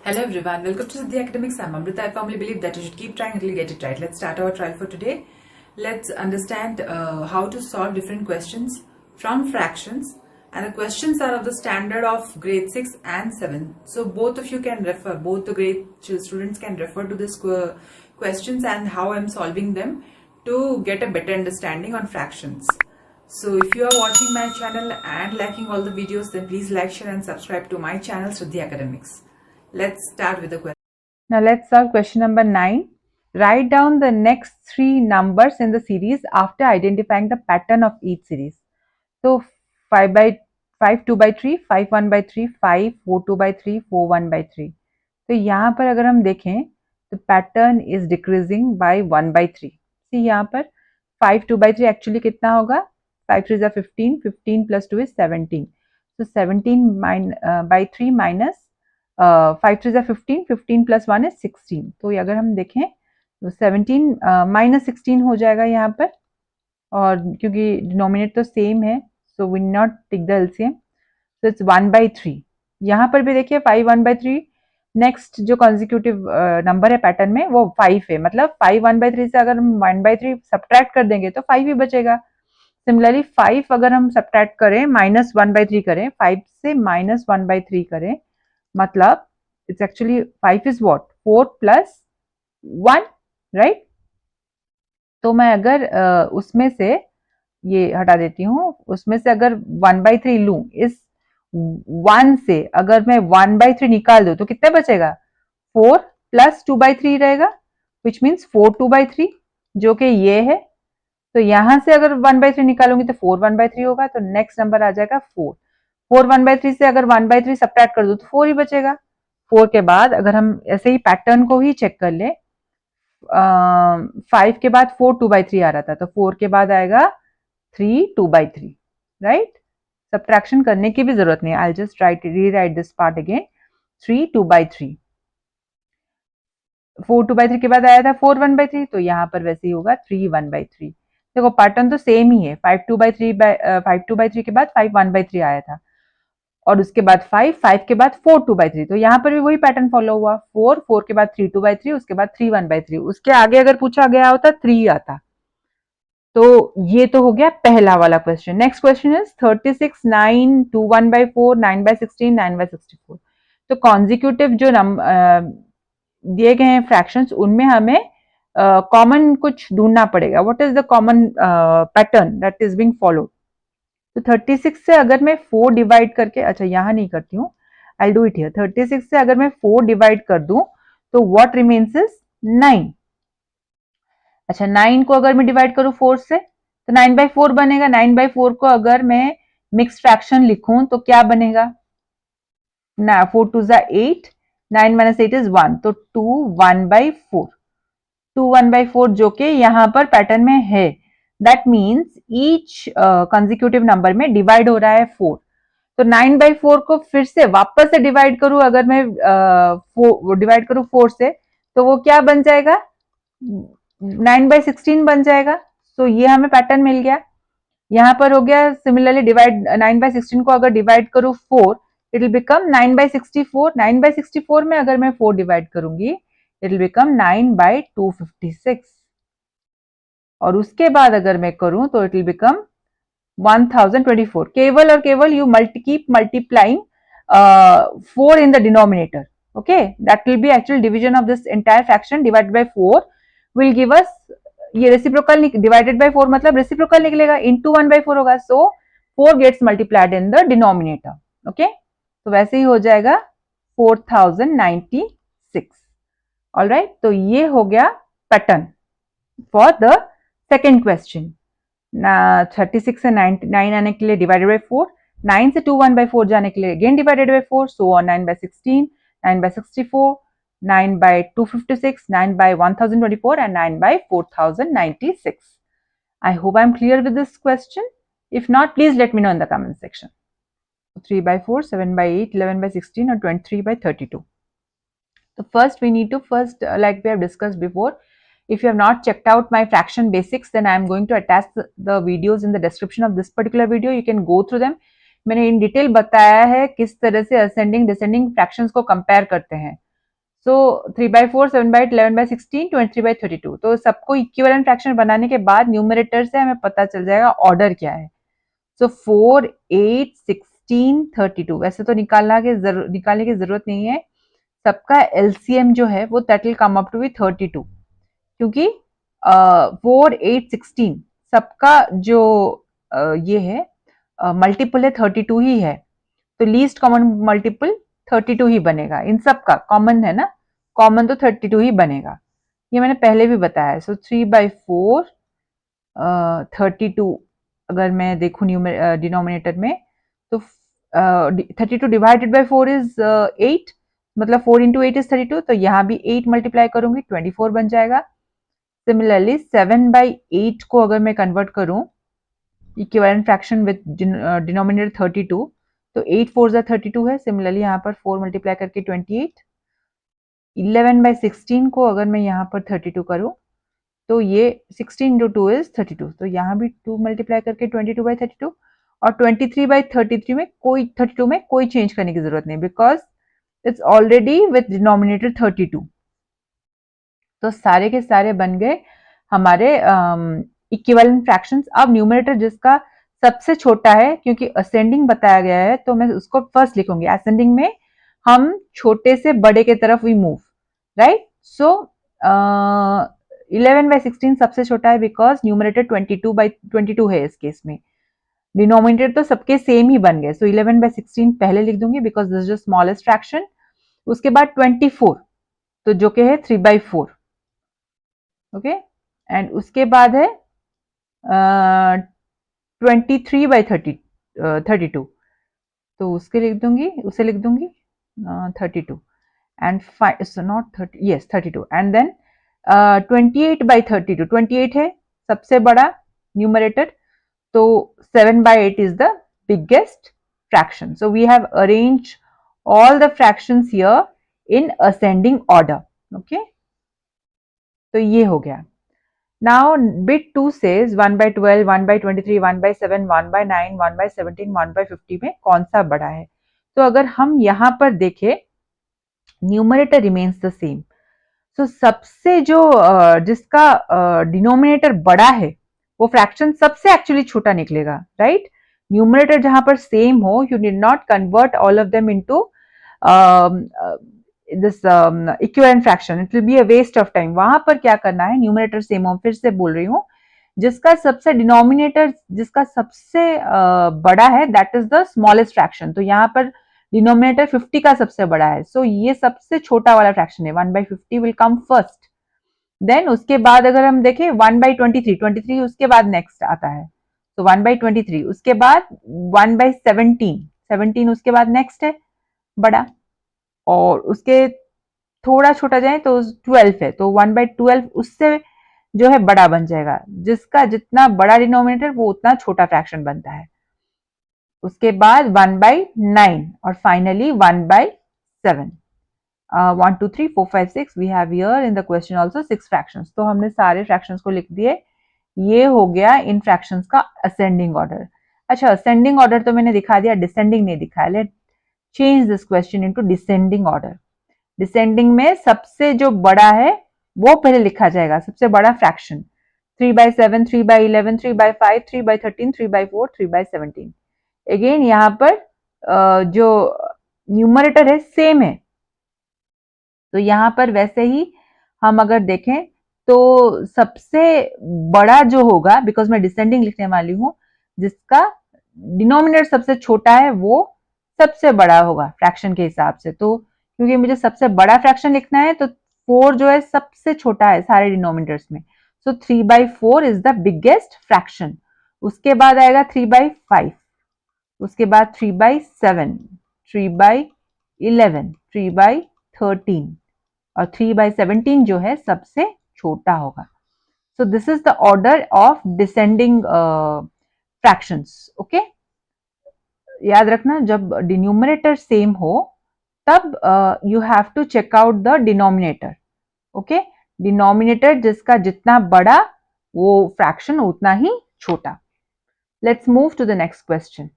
Hello everyone, welcome to Siddhi Academics. I'm Amrita. I firmly believe that you should keep trying until you get it right. Let's start our trial for today. Let's understand how to solve different questions from fractions, and the questions are of the standard of grade 6 and 7. So both of you can refer, both the grade students can refer to this questions and how I'm solving them to get a better understanding on fractions. So if you are watching my channel and liking all the videos, then please like, share and subscribe to my channel Siddhi Academics. Let's start with the question. Now let's solve question number 9. Write down the next three numbers in the series after identifying the pattern of each series. So 5 2 by 3, 5 1 by 3, 5 4 2 by 3, 4 1 by 3. तो यहाँ पर अगर हम देखें तो pattern is decreasing by 1 by 3. See यहाँ पर 5 2 by 3 actually कितना होगा? 5 3 is 15, 15 plus 2 is 17. So 17 by 3 minus 5 3 is 15, 15 plus 1 is 16. तो अगर हम देखें तो 17 minus 16 हो जाएगा यहाँ पर, और क्योंकि डिनोमिनेटर तो सेम है so we not take the LCM, so it's 1 by 3. यहाँ पर भी देखिए 5 1 by 3. नेक्स्ट जो कॉन्जिक्यूटिव नंबर है पैटर्न में वो 5 है, मतलब 5 1 by 3 से अगर हम 1 by 3 सब्ट्रैक्ट कर देंगे तो 5 ही बचेगा. सिमिलरली 5 अगर हम सब्ट्रैक्ट करें माइनस 1 by 3 करें, 5 से माइनस 1 by 3 करें, मतलब it's actually 5 is what 4 plus 1, right. तो मैं अगर उसमें से ये हटा देती हूँ, उसमें से अगर 1 by 3 लूं, इस 1 से अगर मैं 1 by 3 निकाल दूं तो कितने बचेगा? 4 plus 2 by 3 रहेगा, विच मीन्स 4 2 by 3, जो कि ये है. तो यहां से अगर 1 by 3 निकालूंगी तो 4 1 by 3 होगा, तो नेक्स्ट नंबर आ जाएगा 4. 4 1 by 3 से अगर 1 by 3 सब्ट्रैक्ट कर दूं तो 4 ही बचेगा. 4 के बाद अगर हम ऐसे ही पैटर्न को ही चेक कर ले, 5 के बाद 4 2 by 3 आ रहा था, तो 4 के बाद आएगा 3 2 by 3, राइट. सब्ट्रैक्शन करने की भी जरूरत नहीं. I just rewrite this part again. 3 2 by 3, 4 2 by 3 के बाद आया था 4 1 by 3, तो यहाँ पर वैसे ही होगा 3 1 by 3. देखो पैटर्न तो सेम ही है. 5 2 by 3 5 2 by 3 के बाद 5 1 by 3 आया था, और उसके बाद 5 5 के बाद 4 2 by 3, तो यहाँ पर भी वही पैटर्न फॉलो हुआ. 4 4 के बाद 3 2 by 3, उसके बाद 3 1 by 3. उसके आगे अगर पूछा गया होता 3 आता. तो ये तो हो गया पहला वाला question. Next question is 36 9 2 1 by 4 9 by 16 9 by 64. तो कॉन्जिक्यूटिव जो दिए गए हैं फ्रैक्शंस, उनमें हमें कॉमन कुछ ढूंढना पड़ेगा. What is the common pattern that is being followed? तो 36 से अगर मैं 4 डिवाइड करके, अच्छा यहाँ नहीं करती हूँ, आई डू इट हियर. 36 से अगर मैं 4 डिवाइड कर दूं तो व्हाट रिमेन्स इज 9. अच्छा 9 को अगर मैं डिवाइड करूं 4 से तो 9 by 4 बनेगा. 9 by 4 को अगर मैं मिक्स फ्रैक्शन लिखूं तो क्या बनेगा? ना 4 2 जा 8, 9 minus 8 is 1, तो 2 1 by 4, 2 1 by 4 जो कि यहाँ पर पैटर्न में है. That means each consecutive number में डिवाइड हो रहा है 4. तो 9 by 4 को फिर से वापस से डिवाइड करूं, अगर मैं डिवाइड करूं 4 से, तो वो क्या बन जाएगा? 9 by 16 बन जाएगा. तो ये हमें पैटर्न मिल गया. यहाँ पर हो गया सिमिलरली डिवाइड 9 by 16 को अगर डिवाइड करूं 4, it will become 9 by 64. 9 by 64 में अगर मैं 4 डिवाइड करूंगी, इट विल बिकम 9 by 256. और उसके बाद अगर मैं करूं तो इट विल बिकम 1024. केवल और केवल you keep multiplying 4 in the denominator. Okay, that will be actual division of this entire fraction. Divided by 4 will give us, ये रेसिप्रोकल, डिवाइडेड बाय 4 मतलब रेसिप्रोकल निकलेगा, इनटू 1 by 4 होगा. So 4 gets multiplied in the denominator. Okay, तो वैसे ही हो जाएगा 4096. Alright, तो ये हो गया pattern for the second question. 36 से 9 आने के लिए डिवाइडेड बाय 4, 9 से 2 1 by 4 जाने के लिए again divided by 4, so on 9 by 16, 9 by 64, 9 by 256, 9 by 1024 and 9 by 4096. I hope I am clear with this question. If not, please let me know in the comment section. 3 by 4, 7 by 8, 11 by 16 or 23 by 32. So first we need to like we have discussed before, if you have not checked out my fraction basics, then I am going to attach the videos in the description of this particular video. You can go through them. मैंने in detail बताया है किस तरह से ascending descending fractions को compare करते हैं. सो 3/4, 7/8, 11/16, 23/32. तो सबको इक्विवेलेंट फ्रैक्शन बनाने के बाद न्यूमरेटर से हमें पता चल जाएगा ऑर्डर क्या है. सो 4, 8, 16, 32. वैसे तो निकालने की जरूरत नहीं है. सबका एलसीएम जो है वो that will come up to be 32, क्योंकि 4, 8, 16 सबका जो ये है मल्टीपल है 32 ही है. तो लीस्ट कॉमन मल्टीपल 32 ही बनेगा. इन सब का कॉमन है ना, कॉमन तो 32 ही बनेगा. ये मैंने पहले भी बताया. सो 3/4 32 अगर मैं देखूं डिनोमिनेटर में तो 32 डिवाइडेड बाय 4 इज 8, मतलब 4 into 8 is 32. तो यहाँ भी 8 मल्टीप्लाई करूंगी 24 बन जाएगा. सिमिलरली 7/8 को अगर मैं कन्वर्ट करूं इक्विवेलेंट फ्रैक्शन विद डिनोमिनेटर 32, तो 8 4 32 है. सिमिलरली यहाँ पर 4 मल्टीप्लाई करके 28. 11/16 को अगर मैं यहाँ पर 32 करूं तो ये 16 into 2 is 32. तो यहाँ भी 2 मल्टीप्लाई करके 22/32. और 23/33 में कोई चेंज करने की जरूरत नहीं, because it's already with denominator 32. तो सारे के सारे बन गए हमारे इक्विवेलेंट फ्रैक्शंस. अब न्यूमरेटर जिसका सबसे छोटा है, क्योंकि असेंडिंग बताया गया है तो मैं उसको फर्स्ट लिखूंगी. असेंडिंग में हम छोटे से बड़े के तरफ वी मूव, राइट. सो 11/16 सबसे छोटा है बिकॉज न्यूमरेटर 22/22 है. इस केस में डिनोमिनेटर तो सबके सेम ही बन गए. सो 11/16 पहले लिख दूंगी because this is the smallest fraction. उसके बाद 24, तो जो कि है 3/4. ओके. एंड उसके बाद है 23/32. तो उसे लिख दूंगी 32. And not 30, yes 32. And then 28/32. 28 है सबसे बड़ा न्यूमरेटर. तो 7/8 is the biggest fraction. So we have arranged all the fractions here in ascending order. Okay. तो ये हो गया. Now bit 2 says 1/12, 1/23, 1/7, 1/9, 1/17, 1/50 में कौन सा बड़ा है. तो अगर हम यहां पर देखें न्यूमरेटर रिमेन्स द सेम. सो सबसे जो जिसका डिनोमिनेटर बड़ा है वो फ्रैक्शन सबसे एक्चुअली छोटा निकलेगा, राइट. न्यूमरेटर जहां पर सेम हो, you did not convert all of them into this equivalent fraction. It will be a waste of time. वहां पर क्या करना है, न्यूमरेटर सेम हो, फिर से बोल रही हूँ, जिसका सबसे डिनोमिनेटर जिसका सबसे बड़ा है that is the smallest fraction. तो यहाँ पर डिनोमिनेटर 50 का सबसे बड़ा है. सो ये सबसे छोटा वाला फ्रैक्शन है. 1/50 विल कम फर्स्ट. देन उसके बाद अगर हम देखें 1/23, 23 उसके बाद नेक्स्ट आता है. तो 1/23 उसके बाद 1/17, 17 उसके बाद नेक्स्ट है बड़ा. और उसके थोड़ा छोटा जाए तो 12 है. तो 1/12 उससे जो है बड़ा बन जाएगा. जिसका जितना बड़ा डिनोमिनेटर वो उतना छोटा फ्रैक्शन बनता है. उसके बाद 1/9 और finally 1/7. 1 2 3 4 5 6 we have here in the question also 6 fractions. तो हमने सारे फ्रैक्शंस को लिख दिए. ये हो गया इन फ्रैक्शंस का असेंडिंग ऑर्डर. अच्छा, असेंडिंग ऑर्डर तो मैंने दिखा दिया, डिसेंडिंग नहीं दिखाया. Let change this question into descending order. Descending में सबसे जो बड़ा है वो पहले लिखा जाएगा, सबसे बड़ा फ्रैक्शन. 3/7, 3/11, 3/5, 3/13, 3/4, 3/17. अगेन यहाँ पर जो न्यूमरेटर है सेम है. तो यहाँ पर वैसे ही हम अगर देखें तो सबसे बड़ा जो होगा, बिकॉज मैं डिसेंडिंग लिखने वाली हूं, जिसका डिनोमिनेटर सबसे छोटा है वो सबसे बड़ा होगा फ्रैक्शन के हिसाब से. तो क्योंकि मुझे सबसे बड़ा फ्रैक्शन लिखना है तो 4 जो है सबसे छोटा है सारे डिनोमिनेटर्स में. सो 3/4 इज द बिगेस्ट फ्रैक्शन. उसके बाद आएगा 3/5, उसके बाद 3/7, 3/11, 3/13 और 3/17 जो है सबसे छोटा होगा. So this is the order of descending fractions. Okay, याद रखना जब डिन्यूमरेटर सेम हो तब you have to check out the denominator. Okay, denominator जिसका जितना बड़ा वो फ्रैक्शन उतना ही छोटा. Let's move to the next question.